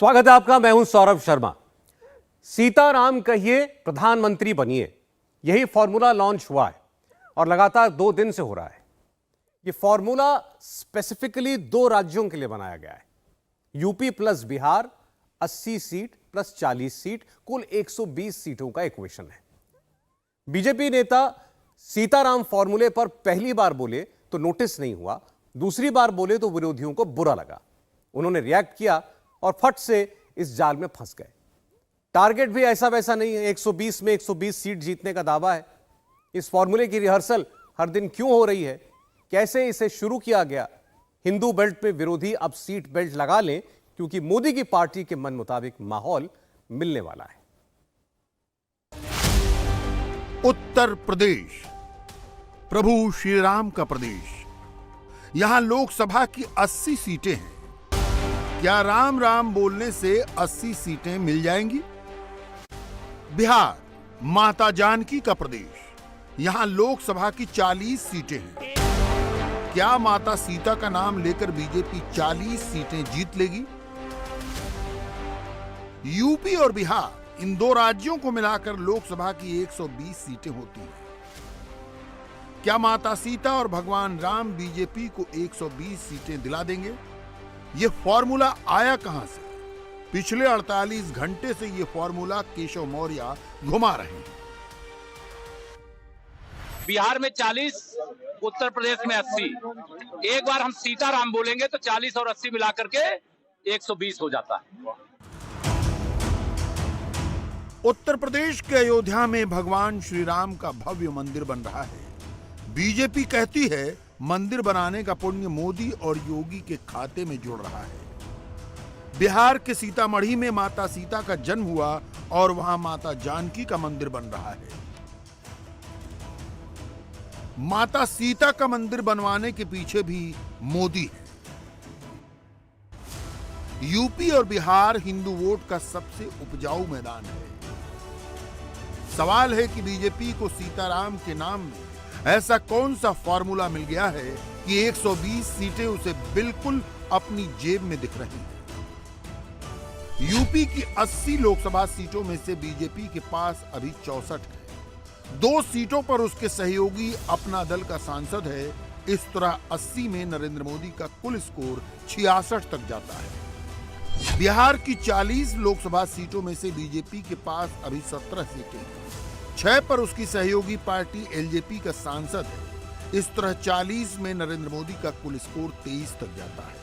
स्वागत है आपका। मैं हूं सौरभ शर्मा। सीताराम कहिए, प्रधानमंत्री बनिए, यही फॉर्मूला लॉन्च हुआ है और लगातार 2 दिन से हो रहा है। यह फॉर्मूला स्पेसिफिकली 2 राज्यों के लिए बनाया गया है। UP plus Bihar 80 seat plus 40 seat, कुल 120 सीटों का इक्वेशन है। बीजेपी नेता सीताराम फॉर्मूले पर पहली बार बोले तो नोटिस नहीं हुआ, दूसरी बार बोले तो विरोधियों को बुरा लगा। उन्होंने रिएक्ट किया और फट से इस जाल में फंस गए। टारगेट भी ऐसा वैसा नहीं है, 120 में 120 सीट जीतने का दावा है। इस फॉर्मूले की रिहर्सल हर दिन क्यों हो रही है, कैसे इसे शुरू किया गया? हिंदू बेल्ट में विरोधी अब सीट बेल्ट लगा लें, क्योंकि मोदी की पार्टी के मन मुताबिक माहौल मिलने वाला है। उत्तर प्रदेश प्रभु श्री राम का प्रदेश। यहां लोकसभा की 80 सीटें हैं। क्या राम राम बोलने से 80 सीटें मिल जाएंगी? बिहार माता जानकी का प्रदेश। यहां लोकसभा की 40 सीटें हैं। क्या माता सीता का नाम लेकर बीजेपी 40 सीटें जीत लेगी? यूपी और बिहार, इन 2 राज्यों को मिलाकर लोकसभा की 120 सीटें होती हैं। क्या माता सीता और भगवान राम बीजेपी को 120 सीटें दिला देंगे? यह फॉर्मूला आया कहां से? पिछले 48 घंटे से यह फॉर्मूला केशव मौर्य घुमा रहे हैं। बिहार में 40, उत्तर प्रदेश में 80। एक बार हम सीताराम बोलेंगे तो 40 और 80 मिलाकर के 120 हो जाता है। उत्तर प्रदेश के अयोध्या में भगवान श्री राम का भव्य मंदिर बन रहा है। बीजेपी कहती है मंदिर बनाने का पुण्य मोदी और योगी के खाते में जुड़ रहा है। बिहार के सीतामढ़ी में माता सीता का जन्म हुआ और वहां माता जानकी का मंदिर बन रहा है। माता सीता का मंदिर बनवाने के पीछे भी मोदी है। यूपी और बिहार हिंदू वोट का सबसे उपजाऊ मैदान है। सवाल है कि बीजेपी को सीताराम के नाम में ऐसा कौन सा फॉर्मूला मिल गया है कि 120 सीटें उसे बिल्कुल अपनी जेब में दिख रही हैं। यूपी की 80 लोकसभा सीटों में से बीजेपी के पास अभी 64 है। 2 सीटों पर उसके सहयोगी अपना दल का सांसद है। इस तरह 80 में नरेंद्र मोदी का कुल स्कोर 66 तक जाता है। बिहार की 40 लोकसभा सीटों में से बीजेपी के पास अभी 17 सीटें हैं। 6 पर उसकी सहयोगी पार्टी एलजेपी का सांसद है। इस तरह 40 में नरेंद्र मोदी का कुल स्कोर 23 तक जाता है।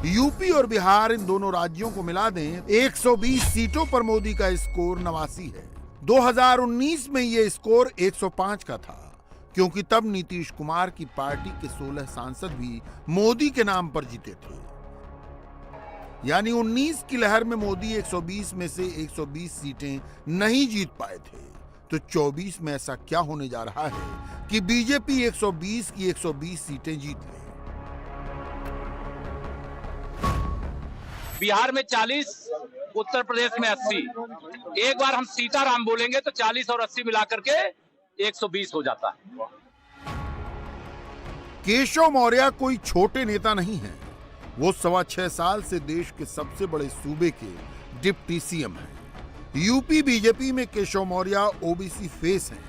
यूपी और बिहार, इन दोनों राज्यों को मिला दें, 120 सीटों पर मोदी का स्कोर 89 है। 2019 में यह स्कोर 105 का था, क्योंकि तब नीतीश कुमार की पार्टी के 16 सांसद भी मोदी के नाम पर जीते थे। यानी 19 की लहर में मोदी 120 में से 120 सीटें नहीं जीत पाए थे। तो 24 में ऐसा क्या होने जा रहा है कि बीजेपी 120 की 120 सीटें जीत ले? बिहार में 40, उत्तर प्रदेश में 80। एक बार हम सीताराम बोलेंगे तो 40 और 80 मिलाकर के 120 हो जाता है। केशव मौर्य कोई छोटे नेता नहीं है। वो 6.25 साल से देश के सबसे बड़े सूबे के डिप्टी सीएम हैं। यूपी बीजेपी में केशव मौर्य ओबीसी फेस हैं।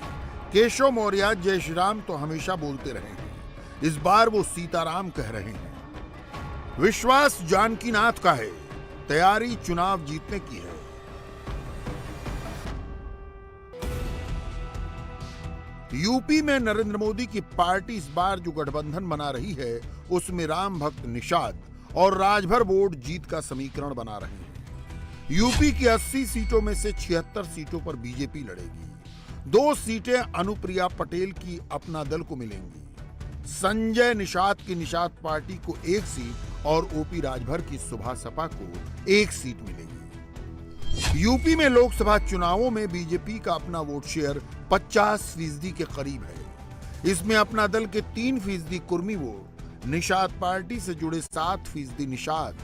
केशव मौर्य जय श्री राम तो हमेशा बोलते रहे हैं, इस बार वो सीताराम कह रहे हैं। विश्वास जानकीनाथ का है, तैयारी चुनाव जीतने की है। यूपी में नरेंद्र मोदी की पार्टी इस बार जो गठबंधन बना रही है, उसमें राम भक्त निषाद और राजभर वोट जीत का समीकरण बना रहे हैं। यूपी की 80 सीटों में से 76 सीटों पर बीजेपी लड़ेगी। 2 सीटें अनुप्रिया पटेल की अपना दल को मिलेंगी। संजय निषाद की निषाद पार्टी को 1 सीट और ओपी राजभर की सुभा सपा को 1 सीट मिलेगी। यूपी में लोकसभा चुनावों में बीजेपी का अपना वोट शेयर 50% के करीब है। इसमें अपना दल के 3% कुर्मी वोट, निषाद पार्टी से जुड़े 7% निषाद,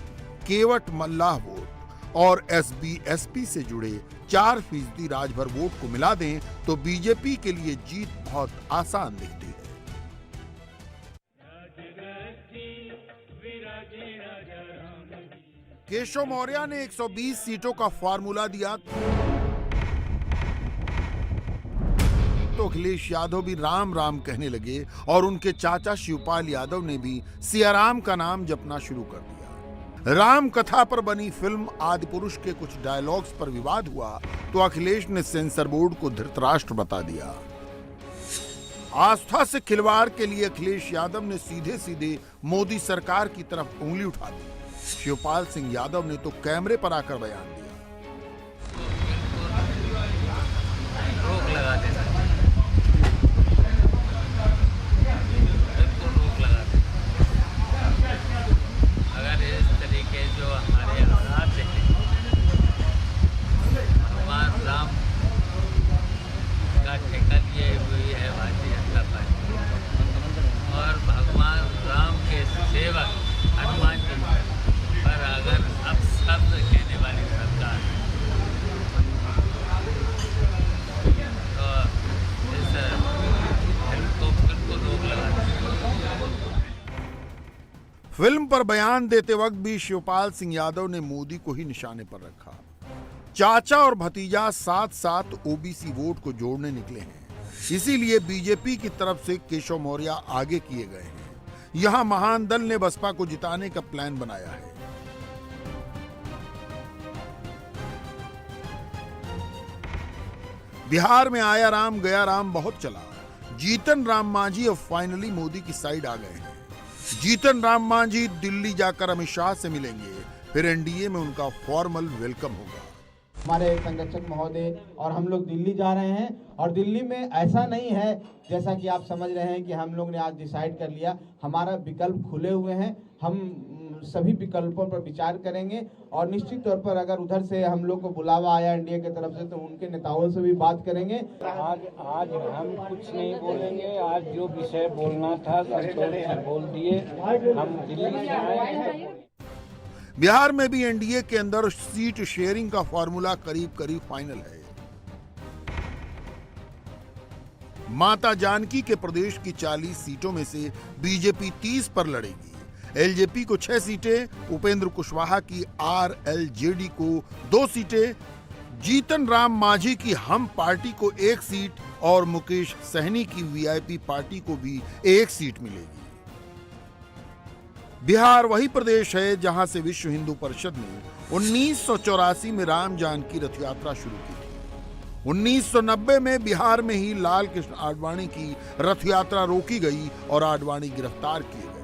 केवट मल्लाह वोट और एसबीएसपी से जुड़े 4% राजभर वोट को मिला दें तो बीजेपी के लिए जीत बहुत आसान दिखती है। केशव मौर्य ने 120 सीटों का फार्मूला दिया तो अखिलेश यादव भी राम राम कहने लगे और उनके चाचा शिवपाल यादव ने भी सियाराम का नाम जपना शुरू कर दिया। राम कथा पर बनी फिल्म आदिपुरुष के कुछ डायलॉग्स पर विवाद हुआ तो अखिलेश ने सेंसर बोर्ड को धृतराष्ट्र बता दिया। आस्था से खिलवाड़ के लिए अखिलेश यादव ने सीधे सीधे मोदी सरकार की तरफ उंगली उठा दी। शिवपाल सिंह यादव ने तो कैमरे पर आकर बयान दिया। रोक लगा देना, बिल्कुल रोक लगा देना। अगर इस तरीके जो हमारे हालात हैं, भगवान राम का ठेका लिए हुई है भारतीय जनता पार्टी और भगवान राम के सेवक हनुमान जी पर अगर अब शब्द कहने वाली सरकार तो इस फिल्म को बिल्कुल रोक लगा दें। फिल्म पर बयान देते वक्त भी शिवपाल सिंह यादव ने मोदी को ही निशाने पर रखा। चाचा और भतीजा साथ साथ ओबीसी वोट को जोड़ने निकले हैं, इसीलिए बीजेपी की तरफ से केशव मौर्य आगे किए गए हैं। यहां महान दल ने बसपा को जिताने का प्लान बनाया है। बिहार में आया राम गया राम बहुत चला। जीतन राम मांझी अब फाइनली मोदी की साइड आ गए हैं। जीतन राम मांझी दिल्ली जाकर अमित शाह से मिलेंगे, फिर एनडीए में उनका फॉर्मल वेलकम होगा। हमारे संरक्षक महोदय और हम लोग दिल्ली जा रहे हैं और दिल्ली में ऐसा नहीं है जैसा कि आप समझ रहे हैं कि हम लोग ने आज डिसाइड कर लिया। हमारा विकल्प खुले हुए हैं, हम सभी विकल्पों पर विचार करेंगे और निश्चित तौर पर अगर उधर से हम लोग को बुलावा आया एनडीए की तरफ से तो उनके नेताओं से भी बात करेंगे। आज हम कुछ नहीं बोलेंगे। आज जो विषय बोलना था बोल दिए। हम दिल्ली से आए। बिहार में भी एनडीए के अंदर सीट शेयरिंग का फॉर्मूला करीब करीब फाइनल है। माता जानकी के प्रदेश की 40 सीटों में से बीजेपी 30 पर लड़ेगी। एलजेपी को 6 सीटें, उपेंद्र कुशवाहा की आरएलजेडी को 2 सीटें, जीतन राम मांझी की हम पार्टी को 1 सीट और मुकेश सहनी की वीआईपी पार्टी को भी 1 सीट मिलेगी। बिहार वही प्रदेश है जहां से विश्व हिंदू परिषद ने 1984 में राम जानकी रथ यात्रा शुरू की थी। 1990 में बिहार में ही लाल कृष्ण आडवाणी की रथ यात्रा रोकी गई और आडवाणी गिरफ्तार किए गए।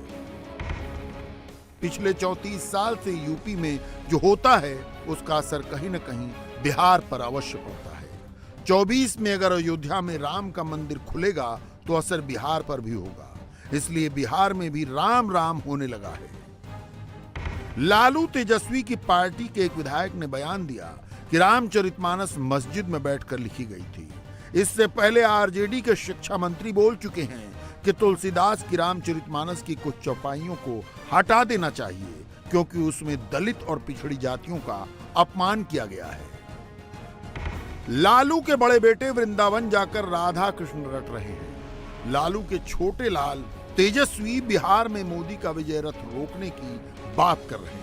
पिछले 34 साल से यूपी में जो होता है उसका असर कहीं न कहीं बिहार पर अवश्य पड़ता है। 24 में अगर अयोध्या में राम का मंदिर खुलेगा तो असर बिहार पर भी होगा, इसलिए बिहार में भी राम राम होने लगा है। लालू तेजस्वी की पार्टी के एक विधायक ने बयान दिया कि रामचरितमानस मस्जिद में बैठकर लिखी गई थी। इससे पहले आरजेडी के शिक्षा मंत्री बोल चुके हैं कि तुलसीदास की रामचरितमानस की कुछ चौपाइयों को हटा देना चाहिए क्योंकि उसमें दलित और पिछड़ी जातियों का अपमान किया गया है। लालू के बड़े बेटे वृंदावन जाकर राधा कृष्ण रट रहे हैं। लालू के छोटे लाल तेजस्वी बिहार में मोदी का विजय रथ रोकने की बात कर रहे हैं।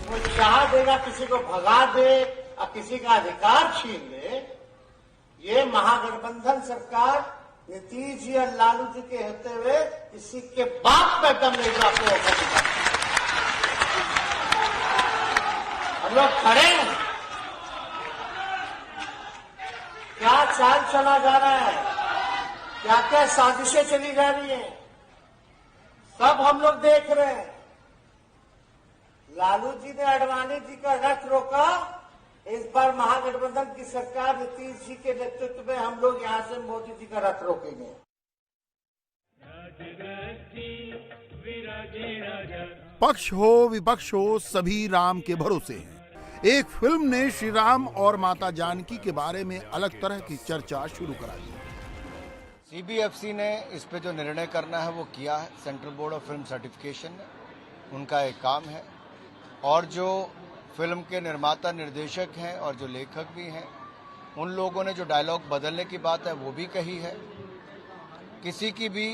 कोई चाह देगा किसी को भगा दे और किसी का अधिकार छीन ले, ये महागठबंधन सरकार नीतीश जी और लालू जी के होते हुए किसी के बाप पे दम नहीं आपको। हम लोग खड़े हैं, क्या चाल चला जा रहा है, क्या क्या साजिशें चली जा रही हैं, सब हम लोग देख रहे हैं। लालू जी ने आडवाणी जी का रथ रोका, इस बार महागठबंधन की सरकार नीतीश जी के नेतृत्व में हम लोग यहां से मोदी जी का रथ रोकेंगे। पक्ष हो विपक्ष हो सभी राम के भरोसे हैं। एक फिल्म ने श्री राम और माता जानकी के बारे में अलग तरह की चर्चा शुरू करा दी। सीबीएफसी ने इस पे जो निर्णय करना है वो किया है। Central board of film certification ने, उनका एक काम है। और जो फिल्म के निर्माता निर्देशक हैं और जो लेखक भी हैं, उन लोगों ने जो डायलॉग बदलने की बात है वो भी कही है। किसी की भी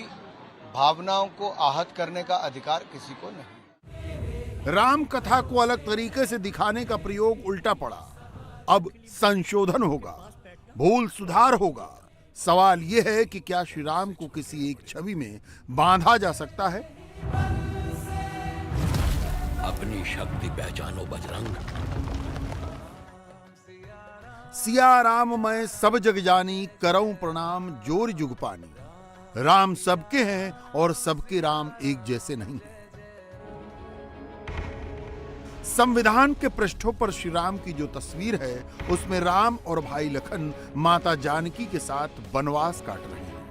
भावनाओं को आहत करने का अधिकार किसी को नहीं। राम कथा को अलग तरीके से दिखाने का प्रयोग उल्टा पड़ा। अब संशोधन होगा, भूल सुधार होगा। सवाल यह है कि क्या श्री राम को किसी एक छवि में बांधा जा सकता है? अपनी शक्ति पहचानो बजरंग। सिया राम मैं सब जग जानी, करऊं प्रणाम जोर जुग पानी। राम सबके हैं और सबके राम एक जैसे नहीं हैं। संविधान के पृष्ठों पर श्री राम की जो तस्वीर है, उसमें राम और भाई लखन माता जानकी के साथ वनवास काट रहे हैं।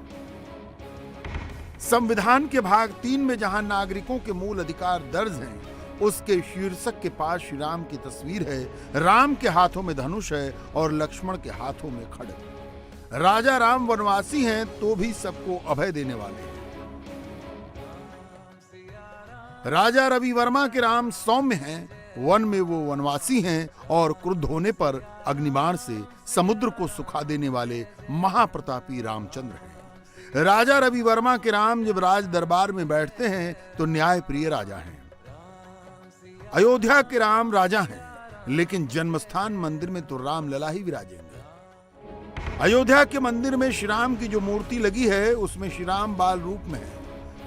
संविधान के भाग 3 में जहां नागरिकों के मूल अधिकार दर्ज हैं, उसके शीर्षक के पास श्री राम की तस्वीर है। राम के हाथों में धनुष है और लक्ष्मण के हाथों में खड्ग। राजा राम वनवासी हैं तो भी सबको अभय देने वाले हैं। राजा रवि वर्मा के राम सौम्य हैं, वन में वो वनवासी हैं और क्रुद्ध होने पर अग्निबाण से समुद्र को सुखा देने वाले महाप्रतापी रामचंद्र हैं। राजा रवि वर्मा के राम जब राज दरबार में बैठते हैं तो न्याय प्रिय राजा हैं। अयोध्या के राम राजा हैं, लेकिन जन्मस्थान मंदिर में तो रामलला ही विराजेंगे। अयोध्या के मंदिर में श्री राम की जो मूर्ति लगी है, उसमें श्री राम बाल रूप में है।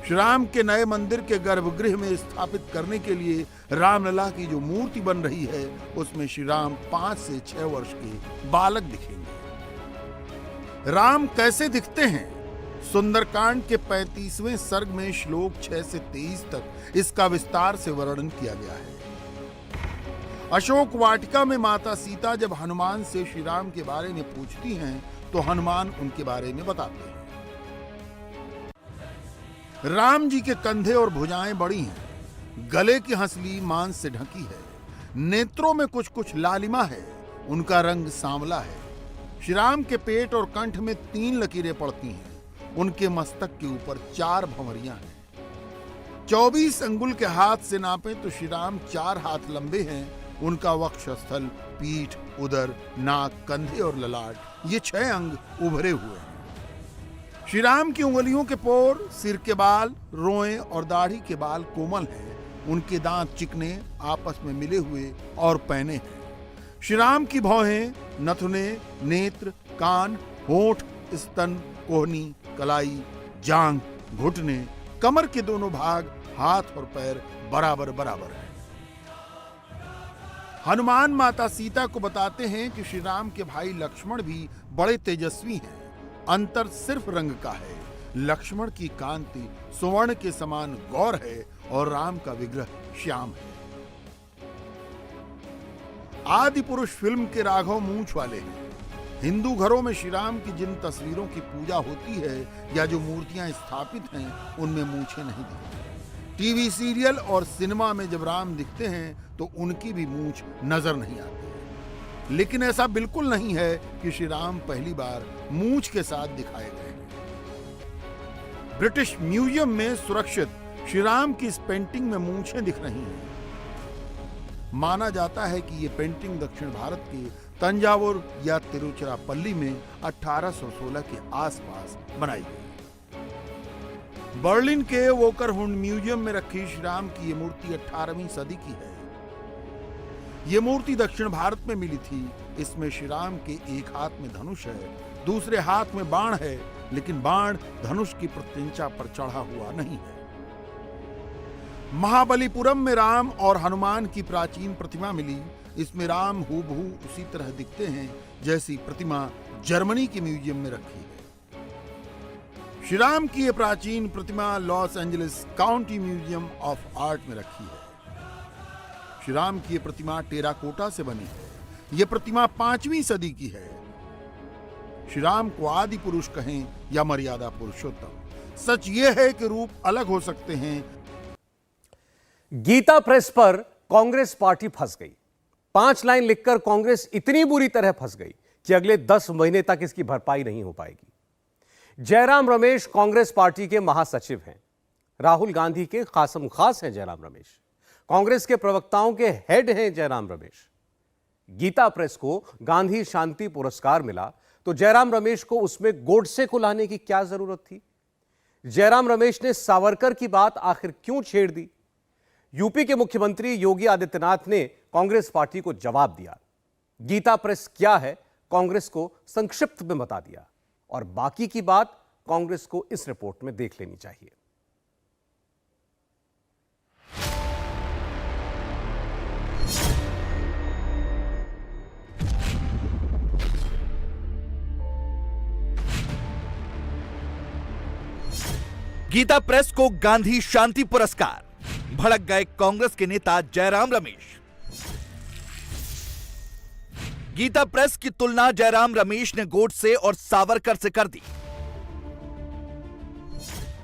श्री राम के नए मंदिर के गर्भगृह में स्थापित करने के लिए रामलला की जो मूर्ति बन रही है, उसमें श्री राम 5 से 6 वर्ष के बालक दिखेंगे। राम कैसे दिखते हैं? सुंदरकांड के 35वें सर्ग में श्लोक 6 से 23 तक इसका विस्तार से वर्णन किया गया है। अशोक वाटिका में माता सीता जब हनुमान से श्री राम के बारे में पूछती हैं, तो हनुमान उनके बारे में बताते हैं। राम जी के कंधे और भुजाएं बड़ी हैं, गले की हंसली मांस से ढकी है, नेत्रों में कुछ कुछ लालिमा है, उनका रंग सांवला है। श्री राम के पेट और कंठ में 3 लकीरें पड़ती हैं, उनके मस्तक के ऊपर 4 भंवरियां हैं। 24 अंगुल के हाथ से नापे तो श्री राम 4 हाथ लंबे हैं। उनका वक्षस्थल, पीठ, उदर, नाक, कंधे और ललाट, ये 6 अंग उभरे हुए हैं। श्री राम की उंगलियों के पोर, सिर के बाल, रोएं और दाढ़ी के बाल कोमल हैं। उनके दांत चिकने, आपस में मिले हुए और पैने हैं। श्री राम की भौहें, नथुने, नेत्र, कान, होंठ, स्तन, कोहनी, कलाई, जांघ, घुटने, कमर के दोनों भाग, हाथ और पैर बराबर बराबर हैं। हनुमान माता सीता को बताते हैं कि श्री राम के भाई लक्ष्मण भी बड़े तेजस्वी हैं। अंतर सिर्फ रंग का है। लक्ष्मण की कांति सुवर्ण के समान गौर है और राम का विग्रह श्याम है। आदि पुरुष फिल्म के राघव मूंछ वाले हैं। हिंदू घरों में श्री राम की जिन तस्वीरों की पूजा होती है या जो मूर्तियां स्थापित हैं, उनमें मूंछें नहीं दिखती। टीवी सीरियल और सिनेमा में जब राम दिखते हैं तो उनकी भी मूंछ नजर नहीं आती। लेकिन ऐसा बिल्कुल नहीं है कि श्री राम पहली बार मूंछ के साथ दिखाए गए हैं। ब्रिटिश म्यूजियम में सुरक्षित श्री राम की इस पेंटिंग में मूंछें दिख रही हैं। माना जाता है कि ये पेंटिंग दक्षिण भारत के तंजावुर या तिरुचिरापल्ली में 1816 के आसपास बनाई गई। बर्लिन के वोकरहुंड म्यूजियम में रखी श्री राम की ये मूर्ति 18वीं सदी की है। ये मूर्ति दक्षिण भारत में मिली थी। इसमें श्री राम के एक हाथ में धनुष है, दूसरे हाथ में बाण है, लेकिन बाण धनुष की प्रत्यंचा पर चढ़ा हुआ नहीं है। महाबलीपुरम में राम और हनुमान की प्राचीन प्रतिमा मिली। इसमें राम हूबहू उसी तरह दिखते हैं जैसी प्रतिमा जर्मनी के म्यूजियम में रखी है। श्री राम की यह प्राचीन प्रतिमा Los Angeles County Museum of Art में रखी है। श्री राम की यह प्रतिमा टेराकोटा से बनी है। यह प्रतिमा 5वीं सदी की है। श्री राम को आदि पुरुष कहें या मर्यादा पुरुषोत्तम, सच यह है कि रूप अलग हो सकते हैं। गीता प्रेस पर कांग्रेस पार्टी फंस गई। 5 लाइन लिखकर कांग्रेस इतनी बुरी तरह फंस गई कि अगले 10 महीने तक इसकी भरपाई नहीं हो पाएगी। जयराम रमेश कांग्रेस पार्टी के महासचिव हैं। राहुल गांधी के खासम खास हैं जयराम रमेश। कांग्रेस के प्रवक्ताओं के हेड हैं जयराम रमेश। गीता प्रेस को गांधी शांति पुरस्कार मिला तो जयराम रमेश को उसमें गोडसे को लाने की क्या जरूरत थी? जयराम रमेश ने सावरकर की बात आखिर क्यों छेड़ दी? यूपी के मुख्यमंत्री योगी आदित्यनाथ ने कांग्रेस पार्टी को जवाब दिया। गीता प्रेस क्या है, कांग्रेस को संक्षिप्त में बता दिया और बाकी की बात कांग्रेस को इस रिपोर्ट में देख लेनी चाहिए। गीता प्रेस को गांधी शांति पुरस्कार, भड़क गए कांग्रेस के नेता जयराम रमेश। गीता प्रेस की तुलना जयराम रमेश ने गोडसे और सावरकर से कर दी।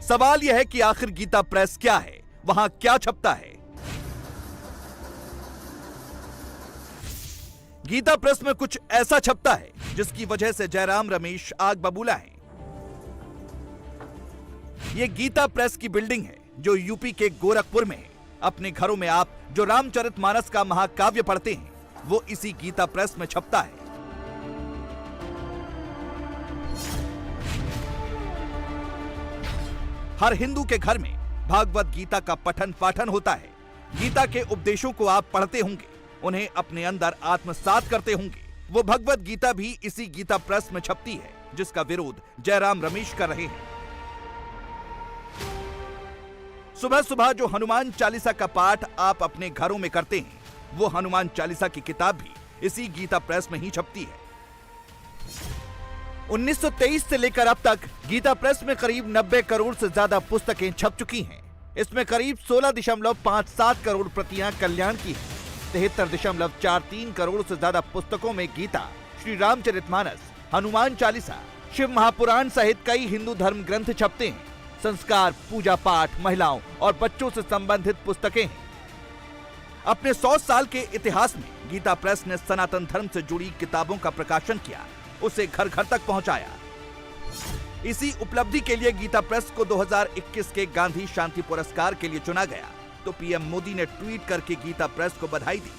सवाल यह है कि आखिर गीता प्रेस क्या है, वहां क्या छपता है? गीता प्रेस में कुछ ऐसा छपता है जिसकी वजह से जयराम रमेश आग बबूला हैं। यह गीता प्रेस की बिल्डिंग है जो यूपी के गोरखपुर में है। अपने घरों में आप जो रामचरितमानस का महाकाव्य पढ़ते हैं वो इसी गीता प्रेस में छपता है। हर हिंदू के घर में भागवत गीता का पठन पाठन होता है। गीता के उपदेशों को आप पढ़ते होंगे, उन्हें अपने अंदर आत्मसात करते होंगे। वो भगवत गीता भी इसी गीता प्रेस में छपती है जिसका विरोध जयराम रमेश कर रहे हैं। सुबह सुबह जो हनुमान चालीसा का पाठ आप अपने घरों में करते हैं वो हनुमान चालीसा की किताब भी इसी गीता प्रेस में ही छपती है। 1923 से लेकर अब तक गीता प्रेस में करीब 90 करोड़ से ज्यादा पुस्तकें छप चुकी हैं। इसमें करीब 16.57 करोड़ प्रतियां कल्याण की हैं। 73.43 करोड़ से ज्यादा पुस्तकों में गीता, श्री रामचरितमानस, हनुमान चालीसा, शिव महापुराण सहित कई हिंदू धर्म ग्रंथ छपते हैं। संस्कार, पूजा पाठ, महिलाओं और बच्चों से संबंधित पुस्तकें हैं। अपने 100 साल के इतिहास में गीता प्रेस ने सनातन धर्म से जुड़ी किताबों का प्रकाशन किया, उसे घर घर तक पहुंचाया। इसी उपलब्धि के लिए गीता प्रेस को 2021 के गांधी शांति पुरस्कार के लिए चुना गया तो पीएम मोदी ने ट्वीट करके गीता प्रेस को बधाई दी।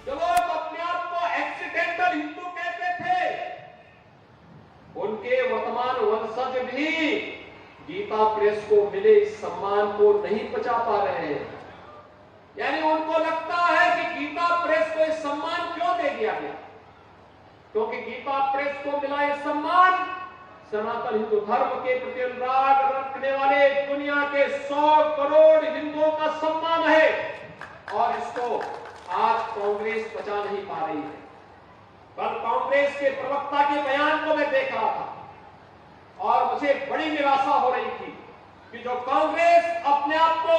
जो लोग अपने आप को एक्सीडेंटल हिंदू कहते थे, उनके वर्तमान वंशज भी गीता प्रेस को मिले इस सम्मान को नहीं पचा पा रहे हैं। यानी उनको लगता है कि गीता प्रेस को इस सम्मान क्यों दे दिया गया, क्योंकि गीता प्रेस को मिला यह सम्मान सनातन हिंदू धर्म के प्रति अनुराग रखने वाले दुनिया के 100 करोड़ हिंदुओं का सम्मान है और इसको आज कांग्रेस पचा नहीं पा रही है। कल कांग्रेस के प्रवक्ता के बयान को मैं देख रहा था और मुझे बड़ी निराशा हो रही थी कि जो कांग्रेस अपने आप को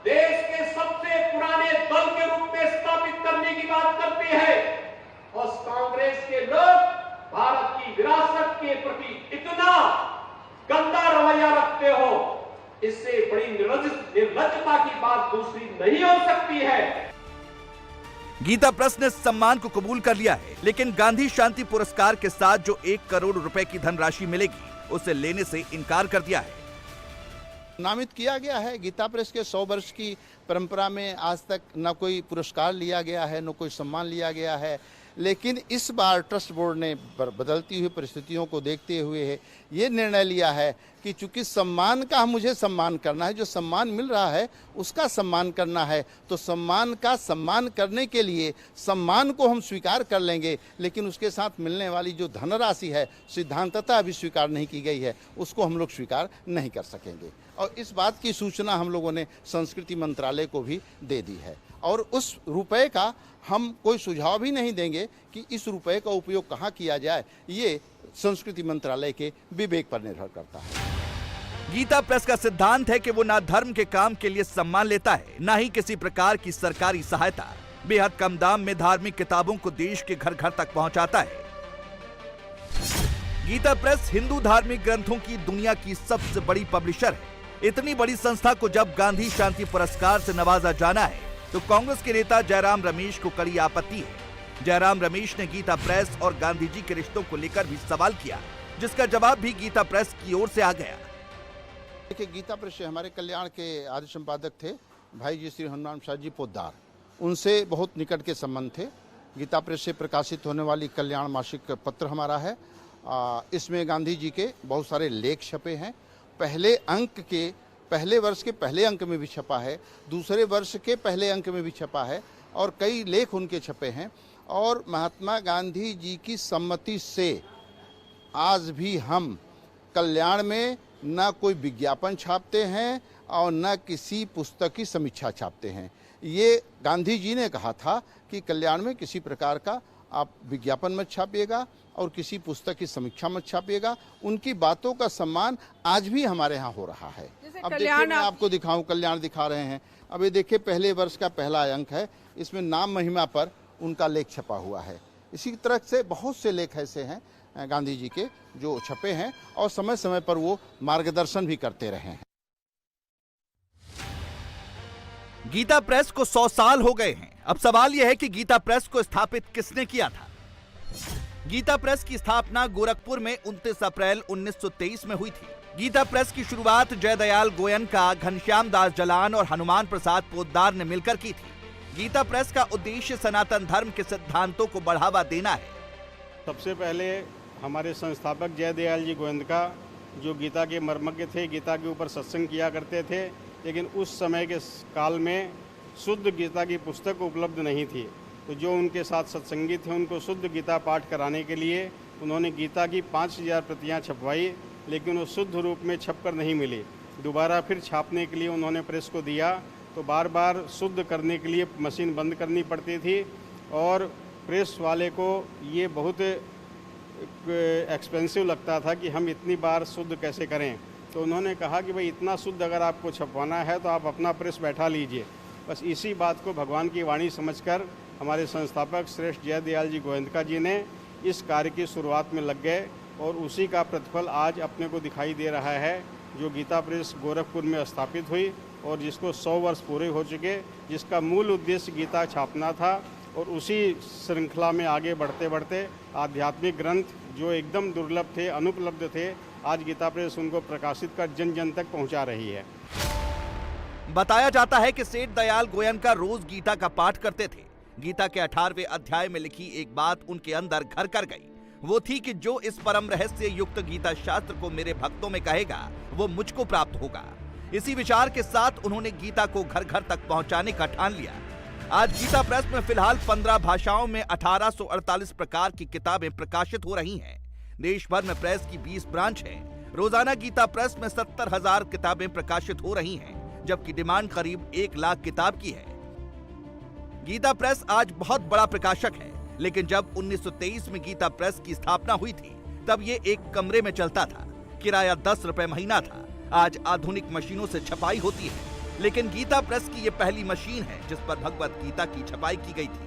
देश के सबसे पुराने दल के रूप में स्थापित करने की बात करती है, उस कांग्रेस के लोग भारत की विरासत के प्रति इतना गंदा रवैया रखते हो, इससे बड़ी निर्लज्जता की बात दूसरी नहीं हो सकती है। गीता प्रेस ने सम्मान को कबूल कर लिया है, लेकिन गांधी शांति पुरस्कार के साथ जो 1 करोड़ रुपए की धनराशि मिलेगी उसे लेने से इनकार कर दिया है। नामित किया गया है। गीता प्रेस के 100 वर्ष की परंपरा में आज तक न कोई पुरस्कार लिया गया है, न कोई सम्मान लिया गया है, लेकिन इस बार ट्रस्ट बोर्ड ने बदलती हुई परिस्थितियों को देखते हुए ये निर्णय लिया है कि चूंकि सम्मान का मुझे सम्मान करना है, जो सम्मान मिल रहा है उसका सम्मान करना है, तो सम्मान का सम्मान करने के लिए सम्मान को हम स्वीकार कर लेंगे, लेकिन उसके साथ मिलने वाली जो धनराशि है सिद्धांततः अभी स्वीकार नहीं की गई है, उसको हम लोग स्वीकार नहीं कर सकेंगे। और इस बात की सूचना हम लोगों ने संस्कृति मंत्रालय को भी दे दी है और उस रुपए का हम कोई सुझाव भी नहीं देंगे कि इस रुपए का उपयोग कहाँ किया जाए, ये संस्कृति मंत्रालय के विवेक पर निर्भर करता है। गीता प्रेस का सिद्धांत है कि वो ना धर्म के काम के लिए सम्मान लेता है, ना ही किसी प्रकार की सरकारी सहायता। बेहद कम दाम में धार्मिक किताबों को देश के घर घर तक पहुंचाता है। गीता प्रेस हिंदू धार्मिक ग्रंथों की दुनिया की सबसे बड़ी पब्लिशर है। इतनी बड़ी संस्था को जब गांधी शांति पुरस्कार से नवाजा जाना है तो कांग्रेस के नेता जयराम रमेश को कड़ी आपत्ति है। जयराम रमेश ने गीता प्रेस और गांधी जी के रिश्तों को लेकर भी सवाल किया, जिसका जवाब भी गीता प्रेस की ओर से आ गया। देखिए, गीता प्रेस से हमारे कल्याण के आदि संपादक थे भाई जी श्री हनुमान प्रसाद जी पोद्दार, उनसे बहुत निकट के संबंध थे। गीता प्रेस से प्रकाशित होने वाली कल्याण मासिक पत्र हमारा है। इसमें गांधी जी के बहुत सारे लेख छपे हैं। पहले अंक के पहले वर्ष के पहले अंक में भी छपा है, दूसरे वर्ष के पहले अंक में भी छपा है और कई लेख उनके छपे हैं। और महात्मा गांधी जी की सम्मति से आज भी हम कल्याण में न कोई विज्ञापन छापते हैं और न किसी पुस्तक की समीक्षा छापते हैं। ये गांधी जी ने कहा था कि कल्याण में किसी प्रकार का आप विज्ञापन मत छापिएगा और किसी पुस्तक की समीक्षा मत छापिएगा। उनकी बातों का सम्मान आज भी हमारे यहाँ हो रहा है। अब देखिए, मैं आपको दिखाऊं, कल्याण दिखा रहे हैं। अब ये देखिए, पहले वर्ष का पहला अंक है, इसमें नाम महिमा पर उनका लेख छपा हुआ है। इसी तरह से बहुत से लेख ऐसे हैं गांधी जी के जो छपे हैं और समय समय पर वो मार्गदर्शन भी करते रहे हैं। गीता प्रेस को 100 साल हो गए हैं। अब सवाल यह है कि गीता प्रेस को स्थापित किसने किया था। गीता प्रेस की स्थापना गोरखपुर में 29 अप्रैल 1923 में हुई थी। गीता प्रेस की शुरुआत जयदयाल गोयनका, घनश्याम दास जलान और हनुमान प्रसाद पोद्दार ने मिलकर की थी। गीता प्रेस का उद्देश्य सनातन धर्म के सिद्धांतों को बढ़ावा देना है। सबसे पहले हमारे संस्थापक जयदयाल जी गोयनका, जो गीता के मर्मज्ञ थे, गीता के ऊपर सत्संग किया करते थे, लेकिन उस समय के काल में शुद्ध गीता की पुस्तक उपलब्ध नहीं थी। तो जो उनके साथ सत्संगी थे उनको शुद्ध गीता पाठ कराने के लिए उन्होंने गीता की 5000 प्रतियाँ छपवाई, लेकिन वो शुद्ध रूप में छपकर नहीं मिली। दोबारा फिर छापने के लिए उन्होंने प्रेस को दिया, तो बार बार शुद्ध करने के लिए मशीन बंद करनी पड़ती थी और प्रेस वाले को ये बहुत एक्सपेंसिव लगता था कि हम इतनी बार शुद्ध कैसे करें। तो उन्होंने कहा कि भाई इतना शुद्ध अगर आपको छपवाना है तो आप अपना प्रेस बैठा लीजिए। बस इसी बात को भगवान की वाणी समझकर हमारे संस्थापक श्रेष्ठ जयदयाल जी गोयनका जी ने इस कार्य की शुरुआत में लग गए और उसी का प्रतिफल आज अपने को दिखाई दे रहा है, जो गीता प्रेस गोरखपुर में स्थापित हुई और जिसको 100 वर्ष पूरे हो चुके, जिसका मूल उद्देश्य गीता छापना था। और उसी श्रृंखला में आगे बढ़ते बढ़ते आध्यात्मिक ग्रंथ जो एकदम दुर्लभ थे, अनुपलब्ध थे, आज गीता प्रेस उनको प्रकाशित कर जन जन तक पहुंचा रही है। बताया जाता है कि सेठ दयाल गोयनका रोज गीता का पाठ करते थे। गीता के 18वें अध्याय में लिखी एक बात उनके अंदर घर कर गई। वो थी कि जो इस परम रहस्य युक्त गीता शास्त्र को मेरे भक्तों में कहेगा वो मुझको प्राप्त होगा। इसी विचार के साथ उन्होंने गीता को घर घर तक पहुंचाने का ठान लिया। आज गीता प्रेस में फिलहाल 15 भाषाओं में 1848 प्रकार की किताबें प्रकाशित हो रही हैं। देश भर में प्रेस की 20 ब्रांच हैं। रोजाना गीता प्रेस में 70,000 किताबें प्रकाशित हो रही हैं, जबकि डिमांड करीब 1 लाख किताब की है। गीता प्रेस आज बहुत बड़ा प्रकाशक है, लेकिन जब 1923 में गीता प्रेस की स्थापना हुई थी तब ये एक कमरे में चलता था। किराया 10 रुपए महीना था। आज आधुनिक मशीनों से छपाई होती है, लेकिन गीता प्रेस की ये पहली मशीन है जिस पर भगवत गीता की छपाई की गई थी।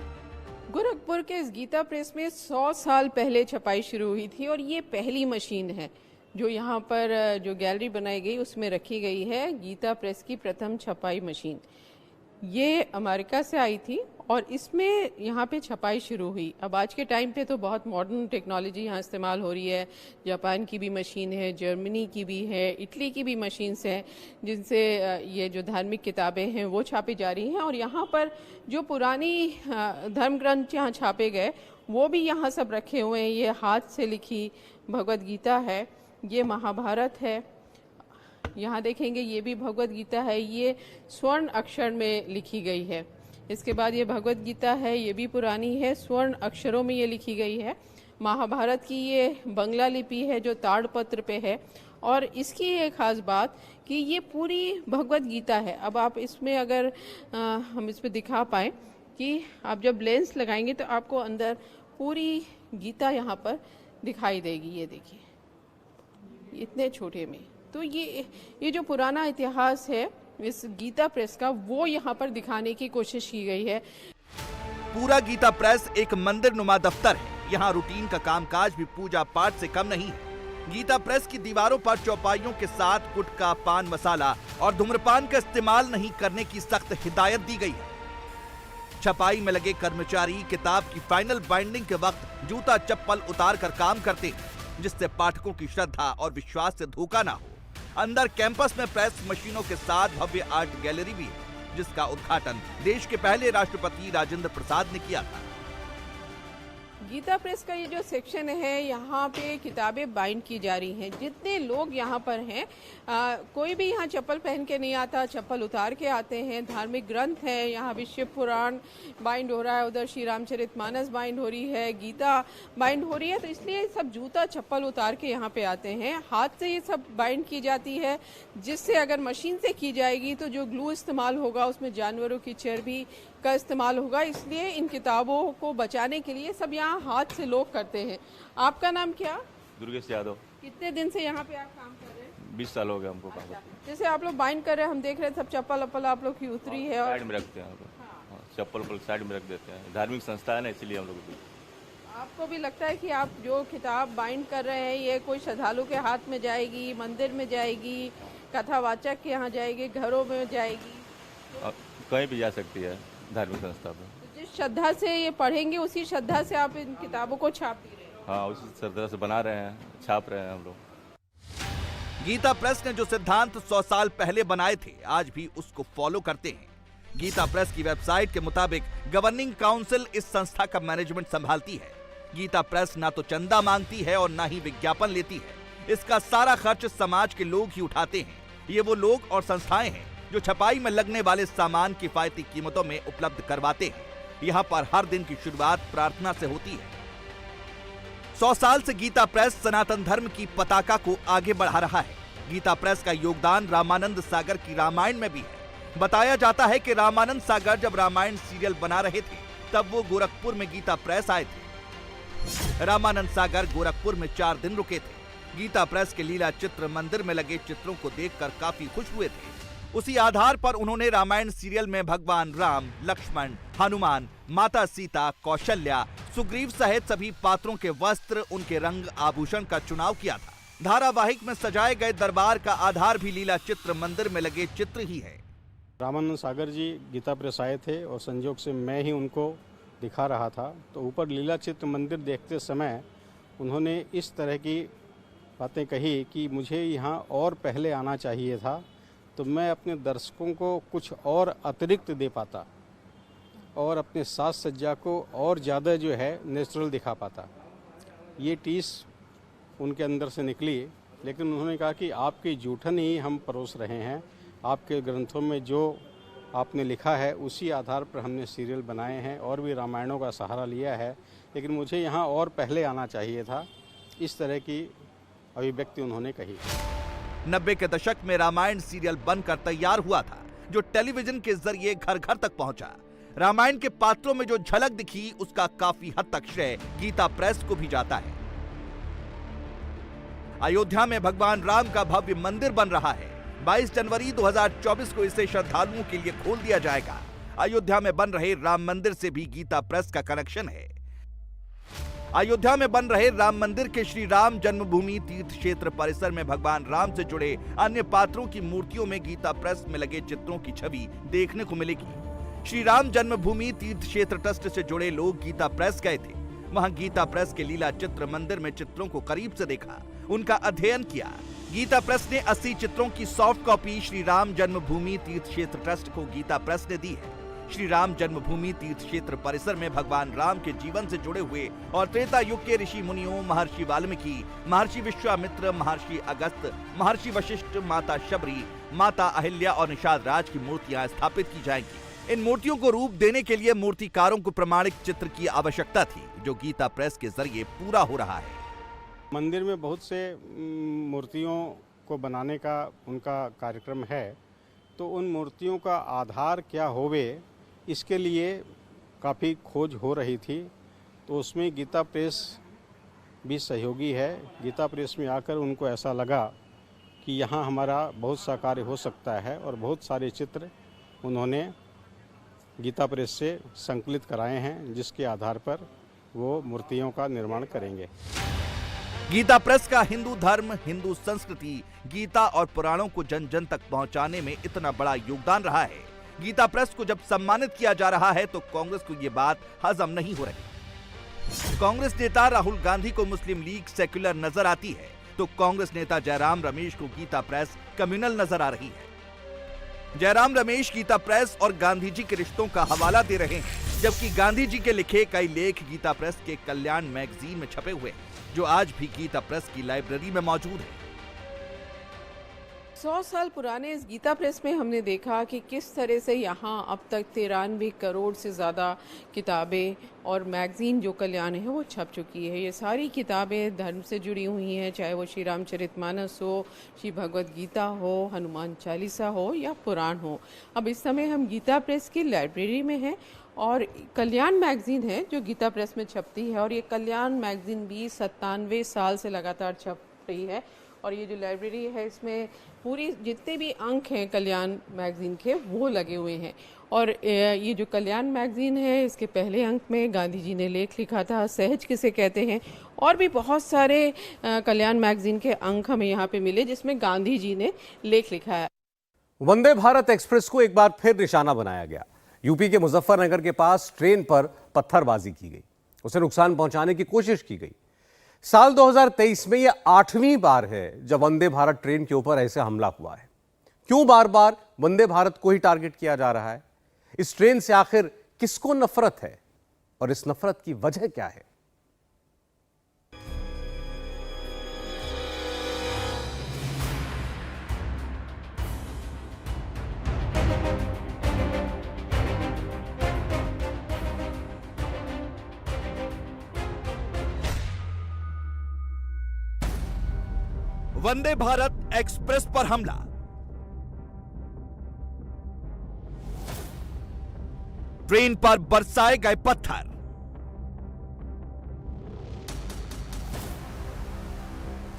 गोरखपुर के इस गीता प्रेस में 100 साल पहले छपाई शुरू हुई थी और ये पहली मशीन है जो यहाँ पर जो गैलरी बनाई गई उसमें रखी गई है। गीता प्रेस की प्रथम छपाई मशीन ये अमेरिका से आई थी और इसमें यहाँ पे छपाई शुरू हुई। अब आज के टाइम पे तो बहुत मॉडर्न टेक्नोलॉजी यहाँ इस्तेमाल हो रही है। जापान की भी मशीन है, जर्मनी की भी है, इटली की भी मशीन्स हैं जिनसे ये जो धार्मिक किताबें हैं वो छापी जा रही हैं। और यहाँ पर जो पुरानी धर्म ग्रंथ यहाँ छापे गए वो भी यहाँ सब रखे हुए हैं। ये हाथ से लिखी भगवद गीता है, ये महाभारत है, यहाँ देखेंगे ये भी भगवद गीता है, ये स्वर्ण अक्षर में लिखी गई है। इसके बाद ये भगवद गीता है, ये भी पुरानी है, स्वर्ण अक्षरों में ये लिखी गई है। महाभारत की ये बंगला लिपि है जो ताड़पत्र पे है। और इसकी एक खास बात कि ये पूरी भगवद गीता है। अब आप इसमें अगर हम इसमें दिखा पाएँ कि आप जब लेंस लगाएंगे तो आपको अंदर पूरी गीता यहाँ पर दिखाई देगी। ये देखिए इतने छोटे में। तो ये जो पुराना इतिहास है इस गीता प्रेस का वो यहाँ पर दिखाने की कोशिश की गई है। पूरा गीता प्रेस एक मंदिर नुमा दफ्तर है। यहाँ रूटीन का कामकाज भी पूजा पाठ से कम नहीं है। गीता प्रेस की दीवारों पर चौपाइयों के साथ गुटखा, पान मसाला और धूम्रपान का इस्तेमाल नहीं करने की सख्त हिदायत दी गई है। छपाई में लगे कर्मचारी किताब की फाइनल बाइंडिंग के वक्त जूता चप्पल उतार कर काम करते हैं, जिससे पाठकों की श्रद्धा और विश्वास से धोखा ना हो। अंदर कैंपस में प्रेस मशीनों के साथ भव्य आर्ट गैलरी भी है, जिसका उद्घाटन देश के पहले राष्ट्रपति राजेंद्र प्रसाद ने किया था। गीता प्रेस का ये जो सेक्शन है, यहाँ पे किताबें बाइंड की जा रही हैं। जितने लोग यहाँ पर हैं, कोई भी यहाँ चप्पल पहन के नहीं आता, चप्पल उतार के आते हैं। धार्मिक ग्रंथ हैं, यहाँ विश्व पुराण बाइंड हो रहा है, उधर श्री रामचरितमानस बाइंड हो रही है, गीता बाइंड हो रही है। तो इसलिए सब जूता चप्पल उतार के यहाँ पे आते हैं। हाथ से ये सब बाइंड की जाती है, जिससे अगर मशीन से की जाएगी तो जो ग्लू इस्तेमाल होगा उसमें जानवरों की चर्बी का इस्तेमाल होगा। इसलिए इन किताबों को बचाने के लिए सब यहाँ हाथ से लोग करते हैं। आपका नाम क्या? दुर्गेश यादव। कितने दिन से यहाँ पे आप काम कर रहे हैं? 20 साल हो गए हमको काम। जैसे आप लोग बाइंड कर रहे हैं, हम देख रहे हैं सब चप्पल अप्पल आप लोग की उतरी है और साइड में रखते हैं। चप्पल साइड में रख देते हैं, धार्मिक संस्था है ना, इसलिए हम लोग। आपको भी लगता है कि आप जो किताब बाइंड कर रहे हैं ये कोई श्रद्धालु के हाथ में जाएगी, मंदिर में जाएगी, कथावाचक के यहाँ जाएगी, घरों में जाएगी? कहीं भी जा सकती है धार्मिक संस्था पर। तो जिस श्रद्धा से ये पढ़ेंगे उसी श्रद्धा से आप इन किताबों को छाप भी रहे हैं? हाँ, उसी श्रद्धा से बना रहे हैं, छाप रहे हैं हम लोग। गीता प्रेस ने जो सिद्धांत 100 साल पहले बनाए थे, आज भी उसको फॉलो करते हैं। गीता प्रेस की वेबसाइट के मुताबिक गवर्निंग काउंसिल इस संस्था का मैनेजमेंट संभालती है। गीता प्रेस ना तो चंदा मांगती है और ना ही विज्ञापन लेती है। इसका सारा खर्च समाज के लोग ही उठाते हैं। ये वो लोग और संस्थाएं हैं जो छपाई में लगने वाले सामान किफायती कीमतों में उपलब्ध करवाते हैं। यहाँ पर हर दिन की शुरुआत प्रार्थना से होती है। 100 साल से गीता प्रेस सनातन धर्म की पताका को आगे बढ़ा रहा है। गीता प्रेस का योगदान रामानंद सागर की रामायण में भी है। बताया जाता है कि रामानंद सागर जब रामायण सीरियल बना रहे थे, तब वो गोरखपुर में गीता प्रेस आए थे। रामानंद सागर गोरखपुर में 4 दिन रुके थे। गीता प्रेस के लीला चित्र मंदिर में लगे चित्रों को देखकर काफी खुश हुए थे। उसी आधार पर उन्होंने रामायण सीरियल में भगवान राम, लक्ष्मण, हनुमान, माता सीता, कौशल्या, सुग्रीव सहित सभी पात्रों के वस्त्र, उनके रंग आभूषण का चुनाव किया था। धारावाहिक में सजाए गए दरबार का आधार भी लीला चित्र मंदिर में लगे चित्र ही है। रामानंद सागर जी गीता प्रेस आए थे और संयोग से मैं ही उनको दिखा रहा था। तो ऊपर लीला चित्र मंदिर देखते समय उन्होंने इस तरह की बातें कही कि मुझे यहाँ और पहले आना चाहिए था, तो मैं अपने दर्शकों को कुछ और अतिरिक्त दे पाता और अपने साज सज्जा को और ज़्यादा जो है नेचुरल दिखा पाता। ये टीस उनके अंदर से निकली, लेकिन उन्होंने कहा कि आपकी जूठन ही हम परोस रहे हैं। आपके ग्रंथों में जो आपने लिखा है उसी आधार पर हमने सीरियल बनाए हैं और भी रामायणों का सहारा लिया है, लेकिन मुझे यहाँ और पहले आना चाहिए था। इस तरह की अभिव्यक्ति उन्होंने कही। 90 के दशक में रामायण सीरियल बनकर तैयार हुआ था, जो टेलीविजन के जरिए घर घर तक पहुंचा। रामायण के पात्रों में जो झलक दिखी, उसका काफी हद तक श्रेय गीता प्रेस को भी जाता है। अयोध्या में भगवान राम का भव्य मंदिर बन रहा है। 22 जनवरी 2024 को इसे श्रद्धालुओं के लिए खोल दिया जाएगा। अयोध्या में बन रहे राम मंदिर से भी गीता प्रेस का कनेक्शन है। अयोध्या में बन रहे राम मंदिर के श्री राम जन्मभूमि तीर्थ क्षेत्र परिसर में भगवान राम से जुड़े अन्य पात्रों की मूर्तियों में गीता प्रेस में लगे चित्रों की छवि देखने को मिलेगी। श्री राम जन्मभूमि तीर्थ क्षेत्र ट्रस्ट से जुड़े लोग गीता प्रेस गए थे। वहां गीता प्रेस के लीला चित्र मंदिर में चित्रों को करीब से देखा, उनका अध्ययन किया। गीता प्रेस ने 80 चित्रों की सॉफ्ट कॉपी श्री राम जन्मभूमि तीर्थ क्षेत्र ट्रस्ट को गीता प्रेस ने दी है। श्री राम जन्मभूमि तीर्थ क्षेत्र परिसर में भगवान राम के जीवन से जुड़े हुए और त्रेता युग के ऋषि मुनियों, महर्षि वाल्मीकि, महर्षि विश्वामित्र, महर्षि अगस्त्य, महर्षि वशिष्ठ, माता शबरी, माता अहिल्या और निषाद राज की मूर्तियां स्थापित की जाएंगी। इन मूर्तियों को रूप देने के लिए मूर्तिकारों को प्रमाणिक चित्र की आवश्यकता थी, जो गीता प्रेस के जरिए पूरा हो रहा है। मंदिर में बहुत से मूर्तियों को बनाने का उनका कार्यक्रम है, तो उन मूर्तियों का आधार क्या होवे, इसके लिए काफ़ी खोज हो रही थी। तो उसमें गीता प्रेस भी सहयोगी है। गीता प्रेस में आकर उनको ऐसा लगा कि यहाँ हमारा बहुत सा कार्य हो सकता है और बहुत सारे चित्र उन्होंने गीता प्रेस से संकलित कराए हैं, जिसके आधार पर वो मूर्तियों का निर्माण करेंगे। गीता प्रेस का हिंदू धर्म, हिंदू संस्कृति, गीता और पुराणों को जन जन तक पहुंचाने में इतना बड़ा योगदान रहा है। गीता प्रेस को जब सम्मानित किया जा रहा है तो कांग्रेस को ये बात हजम नहीं हो रही। कांग्रेस नेता राहुल गांधी को मुस्लिम लीग सेक्युलर नजर आती है, तो कांग्रेस नेता जयराम रमेश को गीता प्रेस कम्युनल नजर आ रही है। जयराम रमेश गीता प्रेस और गांधी जी के रिश्तों का हवाला दे रहे हैं, जबकि गांधी जी के लिखे कई लेख गीता प्रेस के कल्याण मैगजीन में छपे हुए हैं, जो आज भी गीता प्रेस की लाइब्रेरी में मौजूद है। 100 साल पुराने इस गीता प्रेस में हमने देखा कि किस तरह से यहाँ अब तक 93 करोड़ से ज़्यादा किताबें और मैगज़ीन जो कल्याण है वो छप चुकी है। ये सारी किताबें धर्म से जुड़ी हुई हैं, चाहे वो श्री रामचरितमानस हो, श्री भगवद गीता हो, हनुमान चालीसा हो या पुराण हो। अब इस समय हम गीता प्रेस की लाइब्रेरी में हैं और कल्याण मैगज़ीन है जो गीता प्रेस में छपती है, और ये कल्याण मैगज़ीन भी 97 साल से लगातार छप रही है। और ये जो लाइब्रेरी है इसमें पूरी जितने भी अंक हैं कल्याण मैगज़ीन के वो लगे हुए हैं। और ये जो कल्याण मैगज़ीन है इसके पहले अंक में गांधी जी ने लेख लिखा था, सहज किसे कहते हैं, और भी बहुत सारे कल्याण मैगज़ीन के अंक हमें यहाँ पे मिले जिसमें गांधी जी ने लेख लिखा है। वंदे भारत एक्सप्रेस को एक बार फिर निशाना बनाया गया। यूपी के मुजफ्फरनगर के पास ट्रेन पर पत्थरबाजी की गई, उसे नुकसान पहुंचाने की कोशिश की गई। साल 2023 में यह 8वीं बार है जब वंदे भारत ट्रेन के ऊपर ऐसे हमला हुआ है। क्यों बार बार वंदे भारत को ही टारगेट किया जा रहा है? इस ट्रेन से आखिर किसको नफरत है और इस नफरत की वजह क्या है? वंदे भारत एक्सप्रेस पर हमला। ट्रेन पर बरसाए गए पत्थर।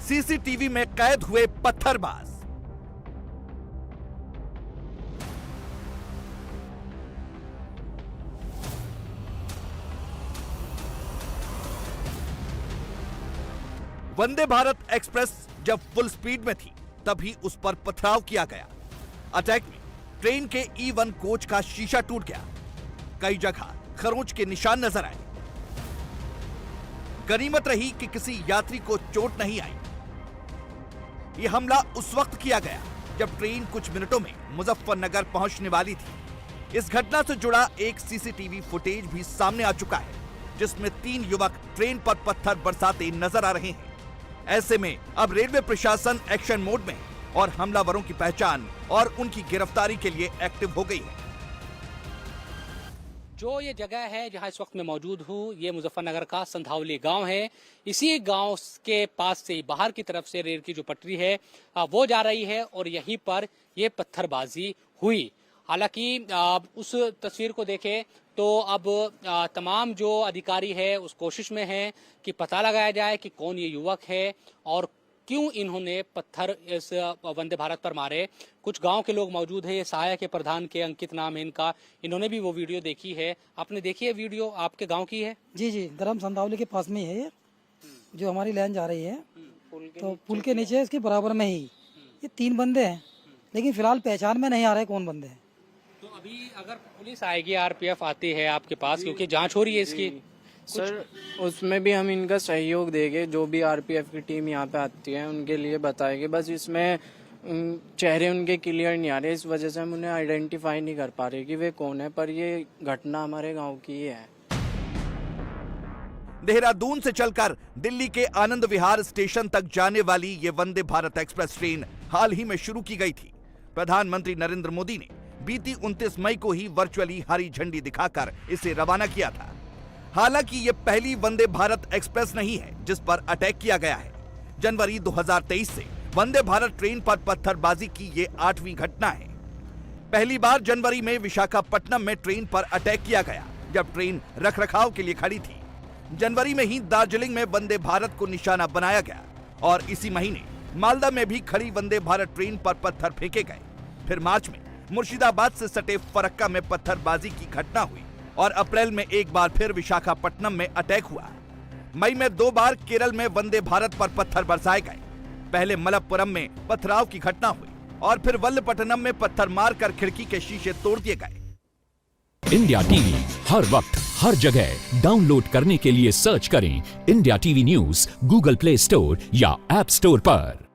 सीसीटीवी में कैद हुए पत्थरबाज। वंदे भारत एक्सप्रेस जब फुल स्पीड में थी तभी उस पर पथराव किया गया। अटैक में ट्रेन के E1 कोच का शीशा टूट गया। कई जगह खरोंच के निशान नजर आए। गनीमत रही कि किसी यात्री को चोट नहीं आई। यह हमला उस वक्त किया गया जब ट्रेन कुछ मिनटों में मुजफ्फरनगर पहुंचने वाली थी। इस घटना से जुड़ा एक सीसीटीवी फुटेज भी सामने आ चुका है, जिसमें 3 युवक ट्रेन पर पत्थर बरसाते नजर आ रहे हैं। ऐसे में अब रेलवे प्रशासन एक्शन मोड में और हमलावरों की पहचान और उनकी गिरफ्तारी के लिए एक्टिव हो गई है। जो ये जगह है जहां इस वक्त मैं मौजूद हूं, ये मुजफ्फरनगर का संधावली गांव है। इसी गांव के पास से बाहर की तरफ से रेल की जो पटरी है वो जा रही है और यहीं पर ये पत्थरबाजी हुई। हालांकि उस तस्वीर को देखें तो अब तमाम जो अधिकारी है उस कोशिश में हैं कि पता लगाया जाए कि कौन ये युवक है और क्यों इन्होंने पत्थर इस वंदे भारत पर मारे। कुछ गांव के लोग मौजूद हैं, ये सहायक के प्रधान के अंकित नाम है इनका, इन्होंने भी वो वीडियो देखी है। आपने देखी है वीडियो? आपके गांव की है? जी जी, धर्म संधावली के पास में ही है ये, जो हमारी लाइन जा रही है। तो पुल के नीचे इसके बराबर में ही ये 3 बंदे हैं, लेकिन फिलहाल पहचान में नहीं आ रहे कौन बंदे हैं। तो अभी अगर पुलिस आएगी, आरपीएफ आती है आपके पास, क्योंकि जांच हो रही है इसकी, सर उसमें भी हम इनका सहयोग देंगे। जो भी आरपीएफ की टीम यहाँ पे आती है उनके लिए बताएंगे। बस इसमें चेहरे उनके क्लियर नहीं आ रहे, इस वजह से हम उन्हें आइडेंटिफाई नहीं कर पा रहे कि वे कौन है, पर ये घटना हमारे गांव की ही है। देहरादून से चलकर दिल्ली के आनंद विहार स्टेशन तक जाने वाली ये वंदे भारत एक्सप्रेस ट्रेन हाल ही में शुरू की गई थी। प्रधानमंत्री नरेंद्र मोदी ने बीती 29 मई को ही वर्चुअली हरी झंडी दिखाकर इसे रवाना किया था। हालांकि ये पहली वंदे भारत एक्सप्रेस नहीं है जिस पर अटैक किया गया है। जनवरी 2023 से वंदे भारत ट्रेन पर पत्थरबाजी की ये 8वीं घटना है। पहली बार जनवरी में विशाखापट्टनम में ट्रेन पर अटैक किया गया जब ट्रेन रखरखाव के लिए खड़ी थी। जनवरी में ही दार्जिलिंग में वंदे भारत को निशाना बनाया गया और इसी महीने मालदा में भी खड़ी वंदे भारत ट्रेन पर पत्थर फेंके गए। फिर मार्च में मुर्शिदाबाद से सटे फरक्का में पत्थरबाजी की घटना हुई और अप्रैल में एक बार फिर विशाखापट्टनम में अटैक हुआ। मई में 2 बार केरल में वंदे भारत पर पत्थर बरसाए गए। पहले मलप्पुरम में पथराव की घटना हुई और फिर वल्लपट्टनम में पत्थर मारकर खिड़की के शीशे तोड़ दिए गए। इंडिया टीवी हर वक्त हर जगह डाउनलोड करने के लिए सर्च करें India TV news Google play store या ऐप स्टोर पर।